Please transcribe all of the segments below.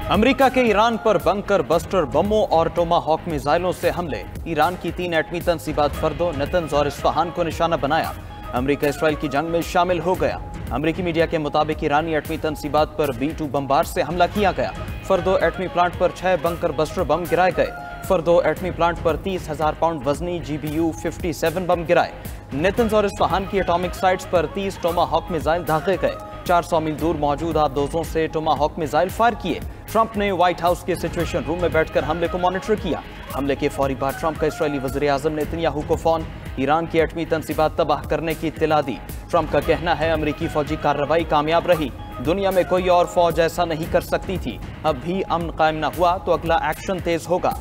America के Iran पर bunker buster बमों और टोमाहॉक मिसाइलों से हमले। ईरान की 3 एटमी तंसीबात फर्दो, नतंज और इस्फहान को निशाना बनाया। अमेरिका इसराइल की जंग में शामिल हो गया। अमेरिकी मीडिया के मुताबिक ईरानी एटमी तंसीबात पर B-2 बमबार से हमला किया गया। फर्दो एटमी प्लांट पर 6 बंकर बस्टर बम गिराए गए। फर्दो एटमी प्लांट पर 30,000 पाउंड वजनी GBU-57 बम गिराए। नतंज और इस्फहान की एटॉमिक साइट्स पर 30 टोमाहॉक मिसाइल दागे गए। 400 मील दूर मौजूद आबदोजों से टोमाहॉक मिसाइल फायर किए। ट्रंप ने व्हाइट हाउस के सिचुएशन रूम में बैठकर हमले को मॉनिटर किया। हमले के फौरी बाद ट्रंप का इस्राएली वज़ीर आज़म नेतन्याहू को फोन, ईरान की एटमी तंसीबात तबाह करने की इत्तला दी। ट्रंप का कहना है अमेरिकी फौजी कार्रवाई कामयाब रही, दुनिया में कोई और फौज ऐसा नहीं कर सकती थी। अब भी अमन कायम न हुआ तो अगला एक्शन तेज होगा।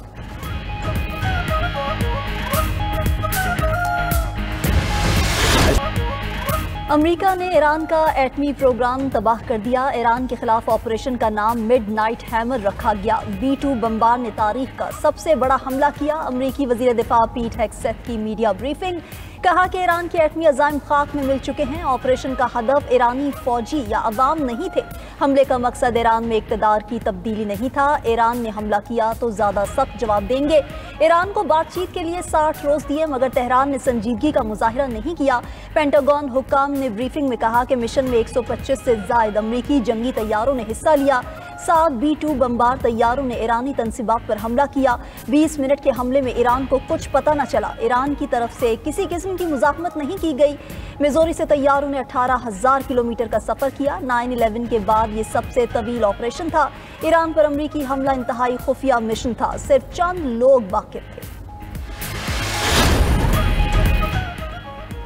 अमेरिका ने ईरान का एटमी प्रोग्राम तबाह कर दिया। ईरान के खिलाफ ऑपरेशन का नाम मिडनाइट हैमर रखा गया। B-2 बमबार ने तारीख का सबसे बड़ा हमला किया। अमेरिकी वजीर दिफा पीट हेग्सेथ की मीडिया ब्रीफिंग, कहा कि ईरान के एटमी अज़ाइम खाक में मिल चुके हैं। ऑपरेशन का हदफ ईरानी फौजी या अवाम नहीं थे। हमले का मकसद ईरान में इक़्तिदार की तब्दीली नहीं था। ईरान ने हमला किया तो ज़्यादा सख्त जवाब देंगे। ईरान को बातचीत के लिए 60 रोज दिए, मगर तेहरान ने संजीदगी का मुजाहिरा नहीं किया। पेंटागन हुक्काम ने ब्रीफिंग में कहा कि मिशन में 125 से ज़ायद अमरीकी जंगी तैयारों ने हिस्सा लिया। 7 B-2 बमबार तैयारों ने ईरानी तंसीबात पर हमला किया। 20 मिनट के हमले में ईरान को कुछ पता न चला। ईरान की तरफ से किसी किस्म की मुज़ाहमत नहीं की गई। मिज़ोरी से तैयारों ने 18,000 किलोमीटर का सफ़र किया। 9/11 के बाद ये सबसे तवील ऑपरेशन था। ईरान पर अमरीकी हमला इंतहाई खुफिया मिशन था, सिर्फ चंद लोग वाकिफ थे।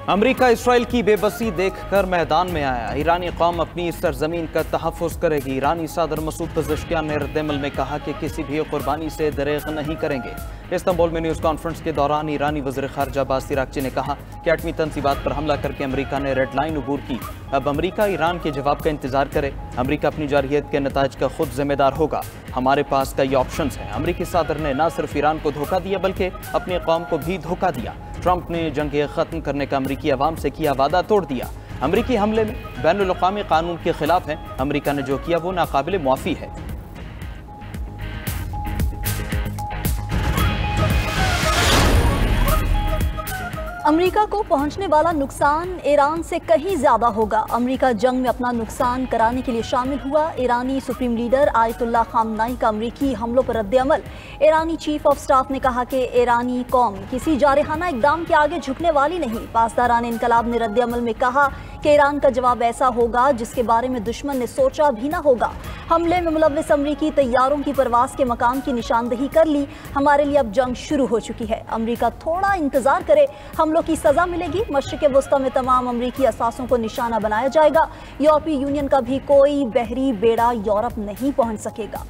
अमेरिका इसराइल की बेबसी देखकर मैदान में आया। ईरानी कौम अपनी इस सरजमीन का तहफ़्फ़ुज़ करेगी। ईरानी सदर मसूद पज़ेश्कियान ने रद्द-ए-अमल में कहा कि किसी भी कुर्बानी से दरेग नहीं करेंगे। इस्तांबुल में न्यूज़ कॉन्फ्रेंस के दौरान ईरानी वज़ीर ख़ारजा अब्बास इराक़ची ने कहा कि एटमी तंसीबात पर हमला करके अमेरिका ने रेड लाइन अबूर की। अब अमेरिका ईरान के जवाब का इंतजार करे। अमेरिका अपनी जारहियत के नताइज का खुद जिम्मेदार होगा। हमारे पास कई ऑप्शंस हैं। अमेरिकी सदर ने न सिर्फ ईरान को धोखा दिया बल्कि अपनी कौम को भी धोखा दिया। ट्रंप ने जंग ख़त्म करने का अमेरिकी अवाम से किया वादा तोड़ दिया। अमेरिकी हमले में बैनुल-अक़वामी कानून के खिलाफ है। अमेरिका ने जो किया वो नाकाबिले मुआफ़ी है। अमेरिका को पहुंचने वाला नुकसान ईरान से कहीं ज्यादा होगा। अमेरिका जंग में अपना नुकसान कराने के लिए शामिल हुआ। ईरानी सुप्रीम लीडर आयतुल्लाह खामनाई का अमेरिकी हमलों पर रद्द-ए-अमल। ईरानी चीफ ऑफ स्टाफ ने कहा कि ईरानी कौम किसी जारहाना इक़दाम के आगे झुकने वाली नहीं। पासदारान इनकलाब ने रद्द-ए-अमल में कहा कि ईरान का जवाब ऐसा होगा जिसके बारे में दुश्मन ने सोचा भी ना होगा। हमले में मुलव्विस अमरीकी तैयारों की परवास के मकाम की निशानदही कर ली। हमारे लिए अब जंग शुरू हो चुकी है। अमेरिका थोड़ा इंतजार करे, हमलों की सजा मिलेगी। मशरिक़ वस्ता में तमाम अमरीकी असासों को निशाना बनाया जाएगा। यूरोपीय यूनियन का भी कोई बहरी बेड़ा यूरोप नहीं पहुंच सकेगा।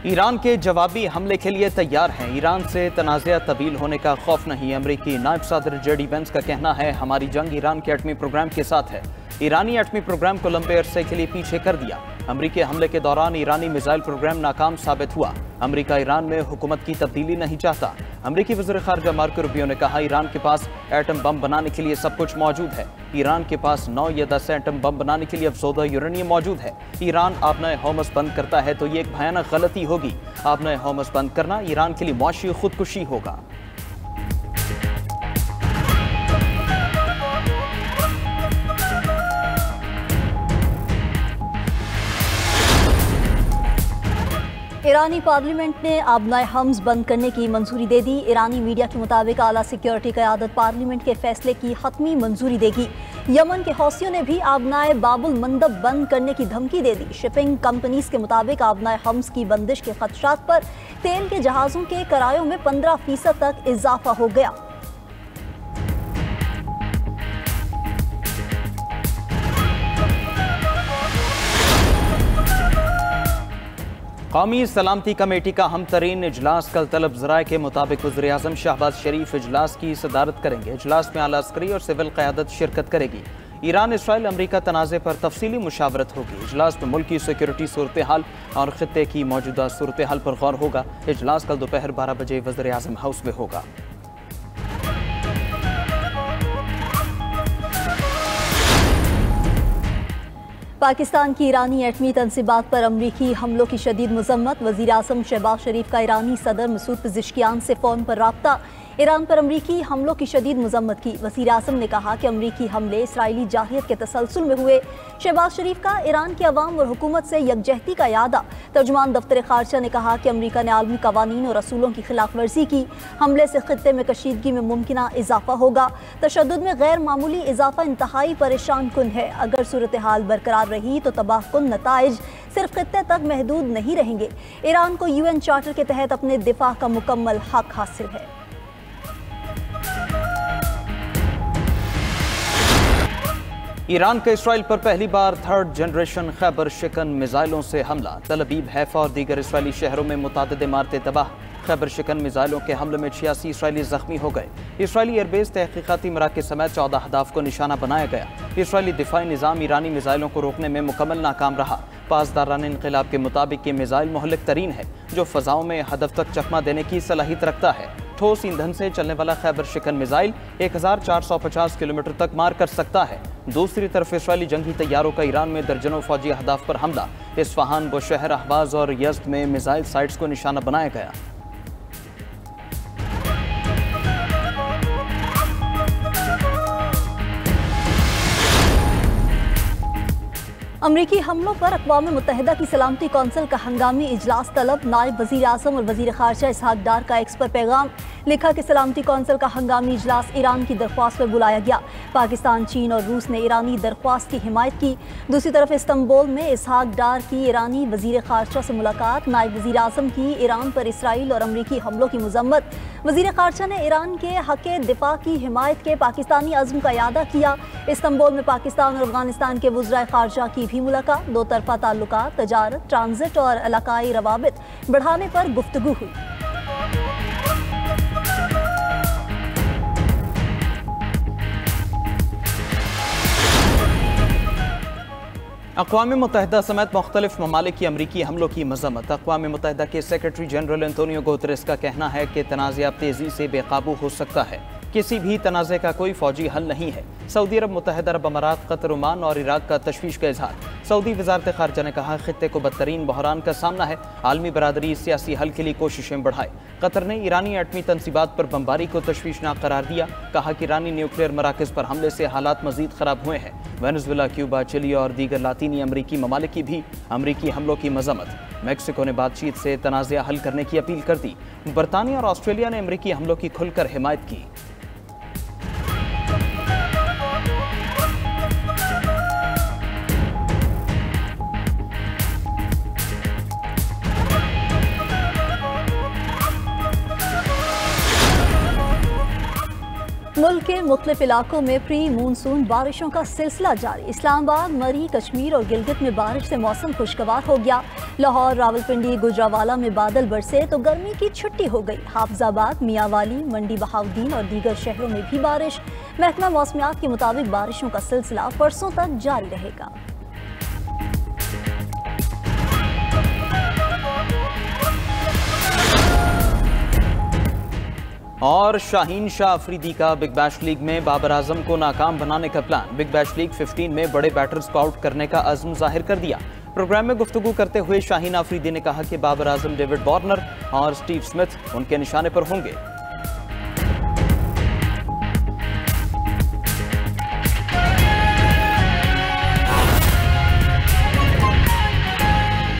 ईरान के जवाबी हमले के लिए तैयार हैं। ईरान से तनाज़ा तवील होने का खौफ नहीं। अमरीकी नायब सदर JD वेंस का कहना है हमारी जंग ईरान के एटमी प्रोग्राम के साथ है। ईरानी एटमी प्रोग्राम को लंबे अरसे के लिए पीछे कर दिया। अमरीकी हमले के दौरान ईरानी मिसाइल प्रोग्राम नाकाम साबित हुआ। अमरीका ईरान में हुकूमत की तब्दीली नहीं चाहता। अमरीकी वज़ीर ख़ारजा मार्को रूबियो ने कहा ईरान के पास एटम बम बनाने के लिए सब कुछ मौजूद है। ईरान के पास 9 या 10 एटम बम बनाने के लिए अफसोदा यूरेनियम मौजूद है। ईरान आबनाए होमस बंद करता है तो ये एक भयानक गलती होगी। आबनाए होमस बंद करना ईरान के लिए मुआशी खुदकुशी होगा। ईरानी पार्लियामेंट ने आबनाए हम्स बंद करने की मंजूरी दे दी। ईरानी मीडिया के मुताबिक आला सिक्योरिटी क़यादत पार्लियामेंट के फैसले की हतमी मंजूरी देगी। यमन के हौसियों ने भी आबनाए बाबुल मंदब बंद करने की धमकी दे दी। शिपिंग कंपनीज के मुताबिक आबनाए हम्स की बंदिश के खदशात पर तेल के जहाज़ों के किरायों में 15% तक इजाफा हो गया। कौमी सलामती कमेटी का हम तरीन इजलास कल तलब ज़राए के मुताबिक वज़ीर आज़म शहबाज शरीफ इजलास की सदारत करेंगे। इजलास में आला अस्करी और सिविल क़यादत शिरकत करेगी। ईरान इसराइल अमरीका तनाज़े पर तफसीली मुशावरत होगी। इजलास में मुल्क की सिक्योरिटी सूरत हाल और ख़ित्ते की मौजूदा सूरत हाल पर गौर होगा। इजलास कल दोपहर 12 बजे वज़ीर आज़म हाउस में होगा। पाकिस्तान की ईरानी एटमी तनसीबात पर अमरीकी हमलों की शदीद मजम्मत। वज़ीर आज़म शहबाज शरीफ का ईरानी सदर मसूद पेज़ेश्कियान से फ़ोन पर राब्ता। ईरान पर अमरीकी हमलों की शदीद मजम्मत की। वज़ीर आज़म ने कहा कि अमरीकी हमले इसराइली जाहिलियत के तसलसल में हुए। शहबाज शरीफ का ईरान के अवाम और हुकूमत से यकजहती का यादा। तर्जुमान दफ्तर खारजा ने कहा कि अमरीका ने आलमी कवानीन और रसूलों की खिलाफ वर्जी की। हमले से खित्ते में कशीदगी में मुमकिन इजाफा होगा। तशद्दुद में गैर मामूली इजाफा इंतहाई परेशान कुन है। अगर सूरत हाल बरकरार रही तो तबाहकुन नताइज सिर्फ खित्ते तक महदूद नहीं रहेंगे। ईरान को UN चार्टर के तहत अपने दिफा का मुकम्मल हक हासिल है। ईरान का इसराइल पर पहली बार 3rd जनरेशन खैबर शिकन मिसाइलों से हमला। तल अबीब, हैफा और दीगर इसराइली शहरों में मुतादिद इमारतें तबाह। खैबर शिकन मिसाइलों के हमले में 86 इसराइली जख्मी हो गए। इसराइली एयरबेस तहकीकाती मराकज़ समेत 14 अहदाफ को निशाना बनाया गया। इसराइली दिफाई निज़ाम ईरानी मिसाइलों को रोकने में मुकम्मल नाकाम रहा। पासदारान इनक़िलाब के मुताबिक ये मिसाइल मोहलिक तरीन है जो फ़ज़ाओं में हदफ तक चकमा देने की सलाहियत रखता है। ठोस ईंधन से चलने वाला खैबर शिकन मिसाइल 1450 किलोमीटर तक मार कर सकता है। दूसरी तरफ इसराइली जंगी तैयारों का ईरान में दर्जनों फौजी अहदाफ पर हमला। इस्फहान, बुशहर, अहबाज और यज़्द में मिसाइल साइट्स को निशाना बनाया गया। अमरीकी हमलों पर अक़वाम मुत्तहिदा की सलामती कौंसिल का हंगामी इजलास तलब। नायब वज़ीर आज़म और वज़ीर ख़ारजा इसहाक डार का एक्स पर पैगाम। लिखा कि सलामती कौंसिल का हंगामी इजलास ईरान की दरख्वास्त पर बुलाया गया। पाकिस्तान, चीन और रूस ने ईरानी दरख्वास्त की हिमायत की। दूसरी तरफ इस्तांबुल में इसहाक डार की ईरानी वज़ीर ख़ारजा से मुलाकात। नायब वज़ीर आज़म की ईरान पर इसराइल और अमरीकी हमलों की मजम्मत। वज़ीर ख़ारजा ने ईरान के हक़ दिफा की हिमायत के पाकिस्तानी अज़्म का यादा किया। इस्तांबुल में पाकिस्तान और अफ़गानिस्तान के वज़राए ख़ारजा की भी मुलाकात। दो तरफ़ा ताल्लुकात, तजारत, ट्रांजिट और इलाकाई रवाबित बढ़ाने पर गुफ्तगू हुई। अक़वाम मुत्तहिदा समेत मुख्तलिफ ममालिक की अमरीकी हमलों की मजम्मत। अक़वाम मुत्तहिदा के सेक्रेटरी जनरल एंटोनियो गुतेरेस का कहना है कि तनाज़ा अब तेज़ी से बेकाबू हो सकता है। किसी भी तनाज़े का कोई फौजी हल नहीं है। सऊदी अरब, मुत्तहिदा अरब अमारात, कतर, ओमान और इराक का तशवीश का इजहार। सऊदी वज़ारत ख़ारजा ने कहा खित्ते को बदतरीन बहरान का सामना है। आलमी बरादरी सियासी हल के लिए कोशिशें बढ़ाए। कतर ने ईरानी एटमी तनसीबात पर बमबारी को तशवीशनाक करार दिया। कहा कि ईरानी न्यूक्लियर मराकज़ पर हमले से हालात मज़ीद ख़राब हुए हैं। वेनेज़ुएला, क्यूबा, चिली और दीगर लातीनी अमरीकी ममालिक की भी अमरीकी हमलों की मजम्मत। मैक्सिको ने बातचीत से तनाज़ा हल करने की अपील कर दी। बरतानिया और ऑस्ट्रेलिया ने अमरीकी हमलों की खुलकर हिमायत की। मुल्क के मुख्तलिफ इलाकों में प्री मानसून बारिशों का सिलसिला जारी। इस्लामाबाद, मरी, कश्मीर और गिलगित में बारिश से मौसम खुशगवार हो गया। लाहौर, रावलपिंडी, गुजरावाला में बादल बरसे तो गर्मी की छुट्टी हो गई। हाफजाबाद, मियांवाली, मंडी बहाउद्दीन और दीगर शहरों में भी बारिश। महकमा मौसमियात के मुताबिक बारिशों का सिलसिला परसों तक जारी रहेगा। और शाहीन शाह अफरीदी का बिग बैश लीग में बाबर आजम को नाकाम बनाने का प्लान। बिग बैश लीग 15 में बड़े बैटर्स को आउट करने का अज़्म जाहिर कर दिया। प्रोग्राम में गुफ्तगू करते हुए शाहीन अफरीदी ने कहा कि बाबर आजम, डेविड वार्नर और स्टीव स्मिथ उनके निशाने पर होंगे।